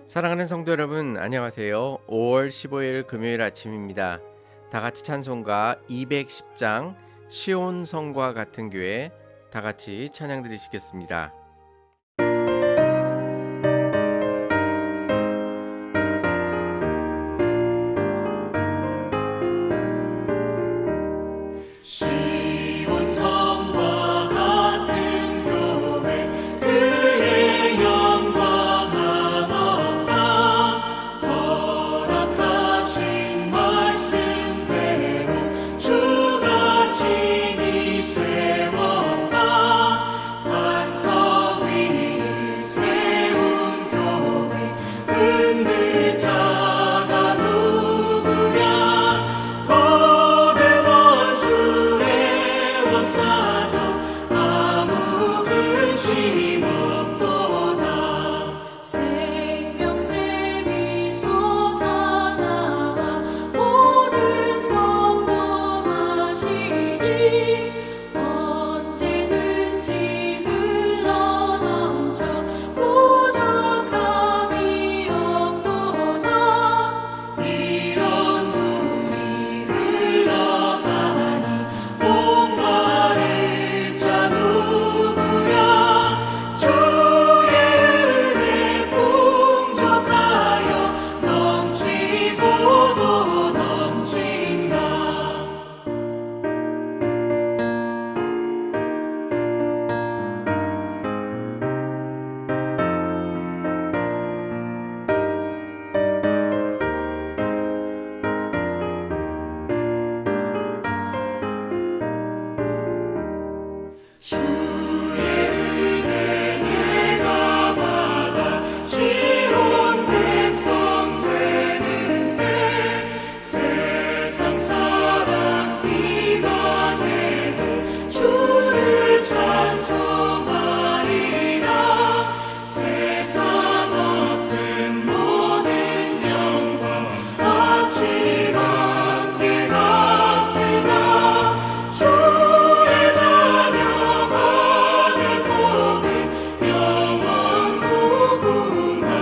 사랑하는 성도 여러분, 안녕하세요. 5월 15일 금요일 아침입니다. 다 같이 찬송가 210장 시온 성과 같은 교회 다 같이 찬양 드리시겠습니다. 시온 성과 같은 교회 그의 영광은 없다. 허락하신 말씀대로 주가 친히 세웠다. 반석 위에 세운 교회 은들자가 누구랴. 모든 원수를 워싸도 아무 근심 없도다. 생명샘이 솟아나와 모든 성도 마시니 언제든지 흘러넘쳐 부족함이 없도다. 이런 물이 흘러가니 목마를 자 누구랴. 주의 은혜 풍족하여 넘치고도 넘친다. 주의 은혜 내가 받아 시온 백성 되는데 세상 사람 비방해도 주를 찬송하리라. 세상 얻은 모든 영광 아침 안개 같으나 주의 자녀 받을 복은 영원 무궁하도다.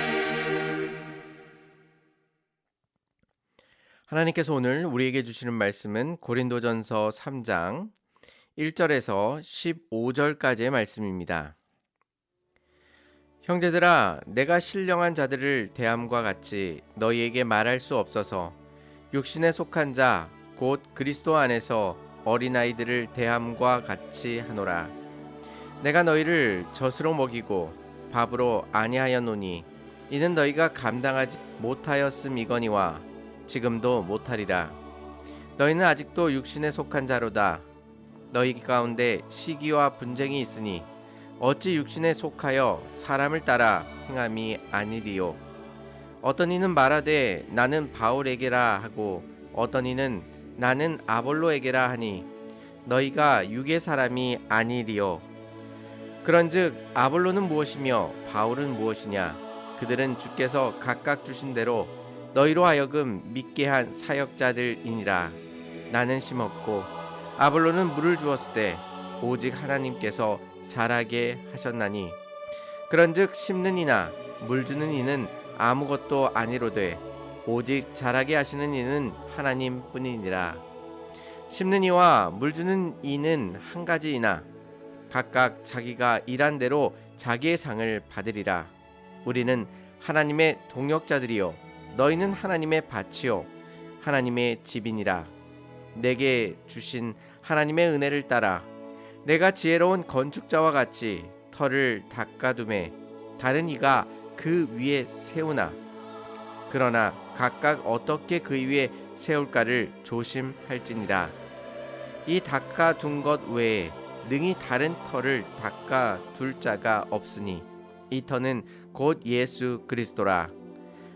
아멘. 하나님께서 오늘 우리에게 주시는 말씀은 고린도전서 3장 1절에서 15절까지의 말씀입니다. 형제들아, 내가 신령한 자들을 대함과 같이 너희에게 말할 수 없어서 육신에 속한 자 곧 그리스도 안에서 어린아이들을 대함과 같이 하노라. 내가 너희를 젖으로 먹이고 밥으로 아니하였노니 이는 너희가 감당하지 못하였음이거니와 지금도 못하리라. 너희는 아직도 육신에 속한 자로다. 너희 가운데 시기와 분쟁이 있으니 어찌 육신에 속하여 사람을 따라 행함이 아니리요. 어떤 이는 말하되 나는 바울에게라 하고 어떤 이는 나는 아볼로에게라 하니 너희가 육의 사람이 아니리요. 그런즉 아볼로는 무엇이며 바울은 무엇이냐? 그들은 주께서 각각 주신 대로 너희로 하여금 믿게 한 사역자들이니라. 나는 심었고 아볼로는 물을 주었을 때 오직 하나님께서 자라게 하셨나니 그런즉 심는 이나 물 주는 이는 아무것도 아니로되 오직 자라게 하시는 이는 하나님뿐이니라. 심는 이와 물 주는 이는 한 가지이나 각각 자기가 일한 대로 자기의 상을 받으리라. 우리는 하나님의 동역자들이요 너희는 하나님의 밭이요 하나님의 집이니라. 내게 주신 하나님의 은혜를 따라 내가 지혜로운 건축자와 같이 터를 닦아두매 다른 이가 그 위에 세우나 그러나 각각 어떻게 그 위에 세울까를 조심할지니라. 이 닦아둔 것 외에 능히 다른 터를 닦아둘 자가 없으니 이 터는 곧 예수 그리스도라.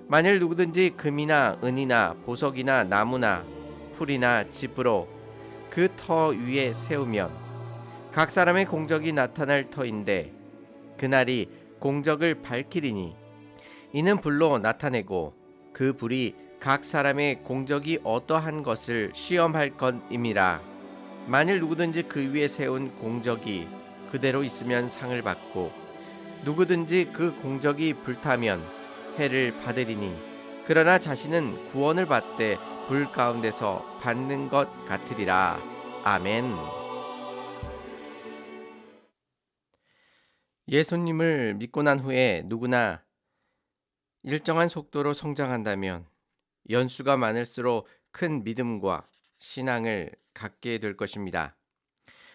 만일 누구든지 금이나 은이나 보석이나 나무나 풀이나 집으로 그 터 위에 세우면 각 사람의 공적이 나타날 터인데 그날이 공적을 밝히리니 이는 불로 나타내고 그 불이 각 사람의 공적이 어떠한 것을 시험할 것임이라. 만일 누구든지 그 위에 세운 공적이 그대로 있으면 상을 받고 누구든지 그 공적이 불타면 해를 받으리니 그러나 자신은 구원을 받되 불 가운데서 받는 것 같으리라. 아멘. 예수님을 믿고 난 후에 누구나 일정한 속도로 성장한다면 연수가 많을수록 큰 믿음과 신앙을 갖게 될 것입니다.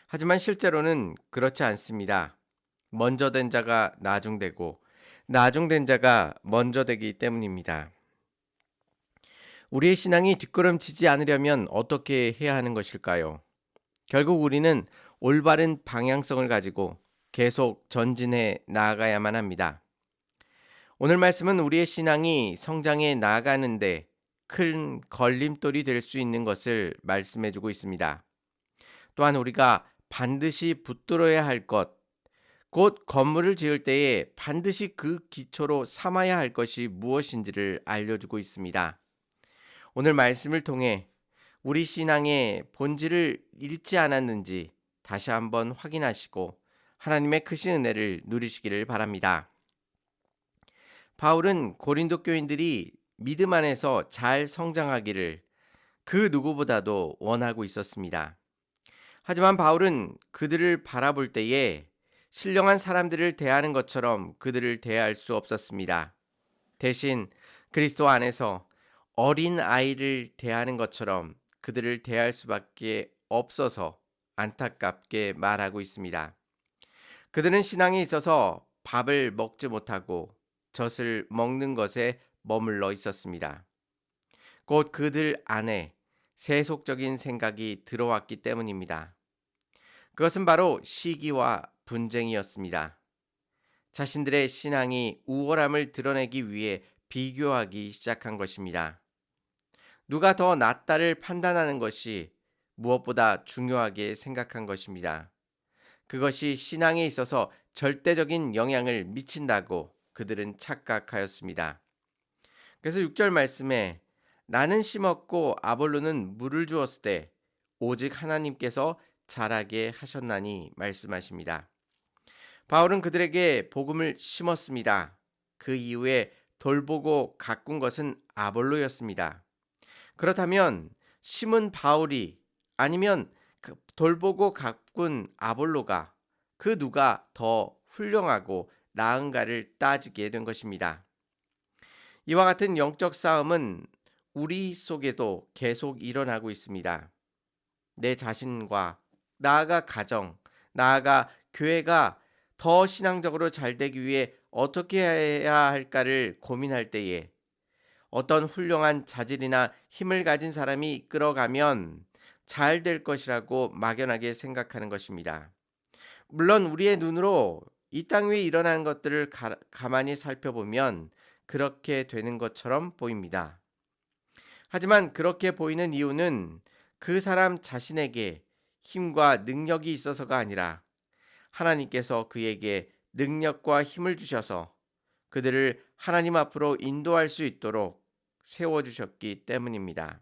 하지만 실제로는 그렇지 않습니다. 먼저 된 자가 나중되고 나중된 자가 먼저 되기 때문입니다. 우리의 신앙이 뒷걸음치지 않으려면 어떻게 해야 하는 것일까요? 결국 우리는 올바른 방향성을 가지고 계속 전진해 나아가야만 합니다. 오늘 말씀은 우리의 신앙이 성장해 나아가는데 큰 걸림돌이 될 수 있는 것을 말씀해 주고 있습니다. 또한 우리가 반드시 붙들어야 할 것, 곧 건물을 지을 때에 반드시 그 기초로 삼아야 할 것이 무엇인지를 알려주고 있습니다. 오늘 말씀을 통해 우리 신앙의 본질을 잃지 않았는지 다시 한번 확인하시고 하나님의 크신 은혜를 누리시기를 바랍니다. 바울은 고린도 교인들이 믿음 안에서 잘 성장하기를 그 누구보다도 원하고 있었습니다. 하지만 바울은 그들을 바라볼 때에 신령한 사람들을 대하는 것처럼 그들을 대할 수 없었습니다. 대신 그리스도 안에서 어린 아이를 대하는 것처럼 그들을 대할 수밖에 없어서 안타깝게 말하고 있습니다. 그들은 신앙에 있어서 밥을 먹지 못하고 젖을 먹는 것에 머물러 있었습니다. 곧 그들 안에 세속적인 생각이 들어왔기 때문입니다. 그것은 바로 시기와 분쟁이었습니다. 자신들의 신앙이 우월함을 드러내기 위해 비교하기 시작한 것입니다. 누가 더 낫다를 판단하는 것이 무엇보다 중요하게 생각한 것입니다. 그것이 신앙에 있어서 절대적인 영향을 미친다고 그들은 착각하였습니다. 그래서 6절 말씀에 나는 심었고 아볼로는 물을 주었을 때 오직 하나님께서 자라게 하셨나니 말씀하십니다. 바울은 그들에게 복음을 심었습니다. 그 이후에 돌보고 가꾼 것은 아볼로였습니다. 그렇다면 심은 바울이 아니면 돌보고 가꾼 아볼로가 그 누가 더 훌륭하고 나은가를 따지게 된 것입니다. 이와 같은 영적 싸움은 우리 속에도 계속 일어나고 있습니다. 내 자신과 나아가 가정, 나아가 교회가 더 신앙적으로 잘 되기 위해 어떻게 해야 할까를 고민할 때에 어떤 훌륭한 자질이나 힘을 가진 사람이 이끌어가면 잘 될 것이라고 막연하게 생각하는 것입니다. 물론 우리의 눈으로 이 땅 위에 일어나는 것들을 가만히 살펴보면 그렇게 되는 것처럼 보입니다. 하지만 그렇게 보이는 이유는 그 사람 자신에게 힘과 능력이 있어서가 아니라 하나님께서 그에게 능력과 힘을 주셔서 그들을 하나님 앞으로 인도할 수 있도록 세워주셨기 때문입니다.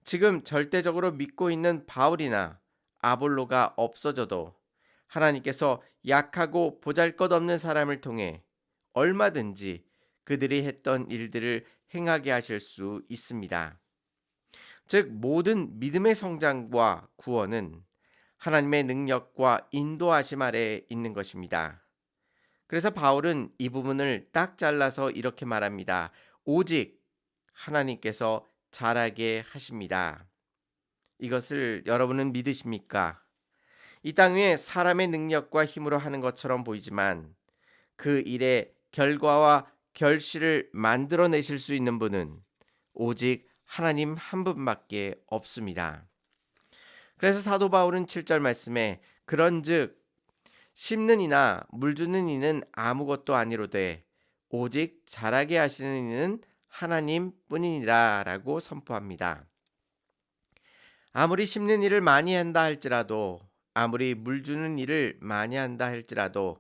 지금 절대적으로 믿고 있는 바울이나 아볼로가 없어져도 하나님께서 약하고 보잘것없는 사람을 통해 얼마든지 그들이 했던 일들을 행하게 하실 수 있습니다. 즉 모든 믿음의 성장과 구원은 하나님의 능력과 인도하심 아래 있는 것입니다. 그래서 바울은 이 부분을 딱 잘라서 이렇게 말합니다. 오직 하나님께서 자라게 하십니다. 이것을 여러분은 믿으십니까? 이 땅 위에 사람의 능력과 힘으로 하는 것처럼 보이지만 그 일의 결과와 결실을 만들어내실 수 있는 분은 오직 하나님 한 분밖에 없습니다. 그래서 사도 바울은 7절 말씀에 그런즉 심는 이나 물 주는 이는 아무것도 아니로되 오직 자라게 하시는 이는 하나님 뿐이니라 라고 선포합니다. 아무리 심는 일을 많이 한다 할지라도 아무리 물 주는 일을 많이 한다 할지라도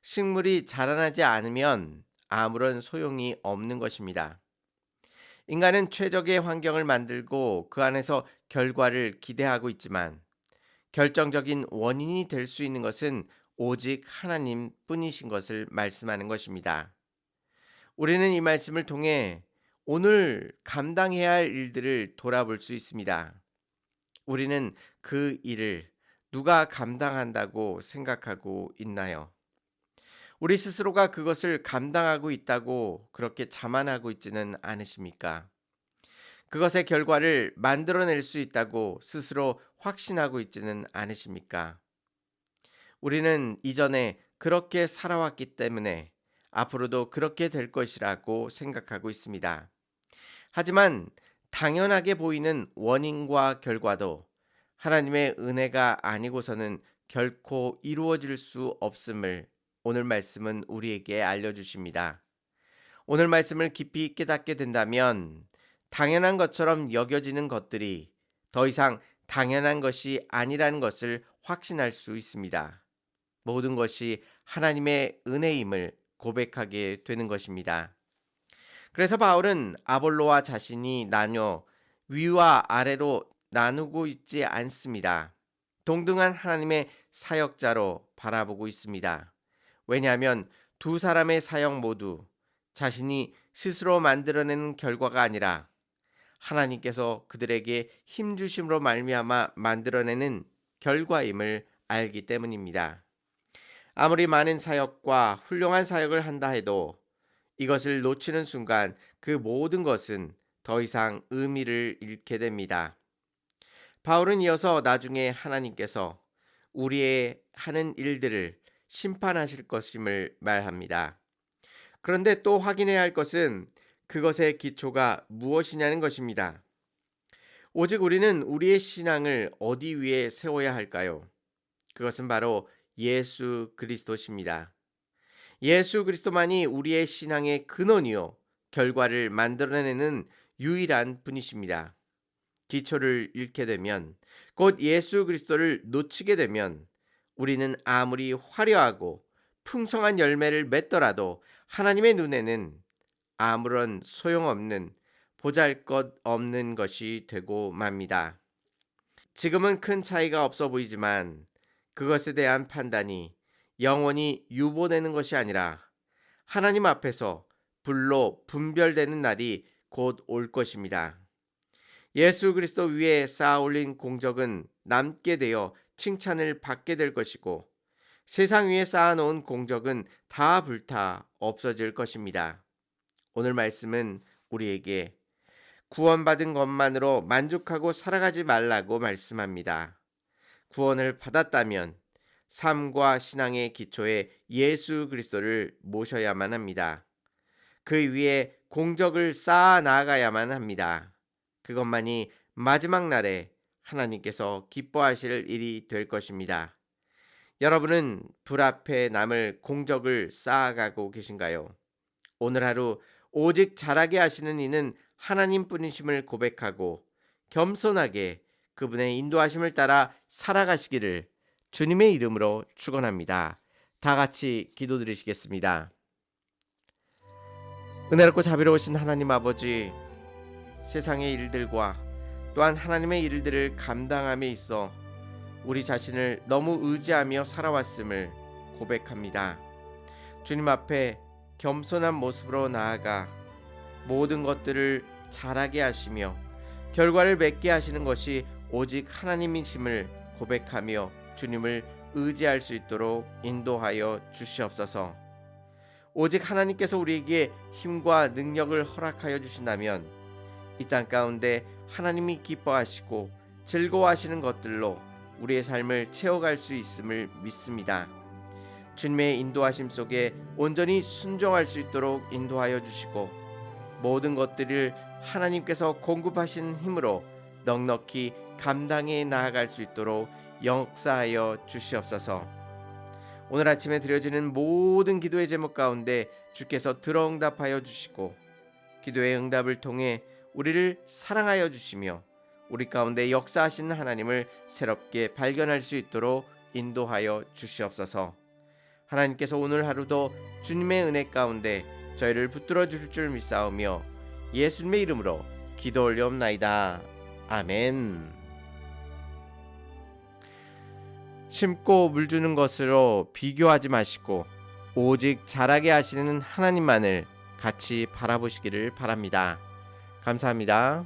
식물이 자라나지 않으면 아무런 소용이 없는 것입니다. 인간은 최적의 환경을 만들고 그 안에서 결과를 기대하고 있지만 결정적인 원인이 될 수 있는 것은 오직 하나님 뿐이신 것을 말씀하는 것입니다. 우리는 이 말씀을 통해 오늘 감당해야 할 일들을 돌아볼 수 있습니다. 우리는 그 일을 누가 감당한다고 생각하고 있나요? 우리 스스로가 그것을 감당하고 있다고 그렇게 자만하고 있지는 않으십니까? 그것의 결과를 만들어낼 수 있다고 스스로 확신하고 있지는 않으십니까? 우리는 이전에 그렇게 살아왔기 때문에 앞으로도 그렇게 될 것이라고 생각하고 있습니다. 하지만 당연하게 보이는 원인과 결과도 하나님의 은혜가 아니고서는 결코 이루어질 수 없음을 오늘 말씀은 우리에게 알려주십니다. 오늘 말씀을 깊이 깨닫게 된다면 당연한 것처럼 여겨지는 것들이 더 이상 당연한 것이 아니라는 것을 확신할 수 있습니다. 모든 것이 하나님의 은혜임을 고백하게 되는 것입니다. 그래서 바울은 아볼로와 자신이 나뉘어 위와 아래로 나누고 있지 않습니다. 동등한 하나님의 사역자로 바라보고 있습니다. 왜냐하면 두 사람의 사역 모두 자신이 스스로 만들어내는 결과가 아니라 하나님께서 그들에게 힘주심으로 말미암아 만들어내는 결과임을 알기 때문입니다. 아무리 많은 사역과 훌륭한 사역을 한다 해도 이것을 놓치는 순간 그 모든 것은 더 이상 의미를 잃게 됩니다. 바울은 이어서 나중에 하나님께서 우리의 하는 일들을 심판하실 것임을 말합니다. 그런데 또 확인해야 할 것은 그것의 기초가 무엇이냐는 것입니다. 오직 우리는 우리의 신앙을 어디 위에 세워야 할까요? 그것은 바로 예수 그리스도십니다. 예수 그리스도만이 우리의 신앙의 근원이요 결과를 만들어내는 유일한 분이십니다. 기초를 잃게 되면, 곧 예수 그리스도를 놓치게 되면 우리는 아무리 화려하고 풍성한 열매를 맺더라도 하나님의 눈에는 아무런 소용없는 보잘것없는 것이 되고 맙니다. 지금은 큰 차이가 없어 보이지만 그것에 대한 판단이 영원히 유보되는 것이 아니라 하나님 앞에서 불로 분별되는 날이 곧 올 것입니다. 예수 그리스도 위에 쌓아 올린 공적은 남게 되어 칭찬을 받게 될 것이고 세상 위에 쌓아 놓은 공적은 다 불타 없어질 것입니다. 오늘 말씀은 우리에게 구원받은 것만으로 만족하고 살아가지 말라고 말씀합니다. 구원을 받았다면 삶과 신앙의 기초에 예수 그리스도를 모셔야만 합니다. 그 위에 공적을 쌓아 나가야만 합니다. 그것만이 마지막 날에 하나님께서 기뻐하실 일이 될 것입니다. 여러분은 불 앞에 남을 공적을 쌓아가고 계신가요? 오늘 하루 오직 잘하게 하시는 이는 하나님뿐이심을 고백하고 겸손하게 그분의 인도하심을 따라 살아가시기를 주님의 이름으로 축원합니다. 다 같이 기도드리시겠습니다. 은혜롭고 자비로우신 하나님 아버지, 세상의 일들과 또한 하나님의 일들을 감당함에 있어 우리 자신을 너무 의지하며 살아왔음을 고백합니다. 주님 앞에 겸손한 모습으로 나아가 모든 것들을 잘하게 하시며 결과를 맺게 하시는 것이 오직 하나님이심을 고백하며 주님을 의지할 수 있도록 인도하여 주시옵소서. 오직 하나님께서 우리에게 힘과 능력을 허락하여 주신다면 이 땅 가운데 하나님이 기뻐하시고 즐거워하시는 것들로 우리의 삶을 채워갈 수 있음을 믿습니다. 주님의 인도하심 속에 온전히 순종할 수 있도록 인도하여 주시고 모든 것들을 하나님께서 공급하신 힘으로 넉넉히 감당해 나아갈 수 있도록 역사하여 주시옵소서. 오늘 아침에 드려지는 모든 기도의 제목 가운데 주께서 들어응답하여 주시고 기도의 응답을 통해 우리를 사랑하여 주시며 우리 가운데 역사하시는 하나님을 새롭게 발견할 수 있도록 인도하여 주시옵소서. 하나님께서 오늘 하루도 주님의 은혜 가운데 저희를 붙들어 주실 줄 믿사오며 예수님의 이름으로 기도 올리옵나이다. 아멘. 심고 물 주는 것으로 비교하지 마시고 오직 자라게 하시는 하나님만을 같이 바라보시기를 바랍니다. 감사합니다.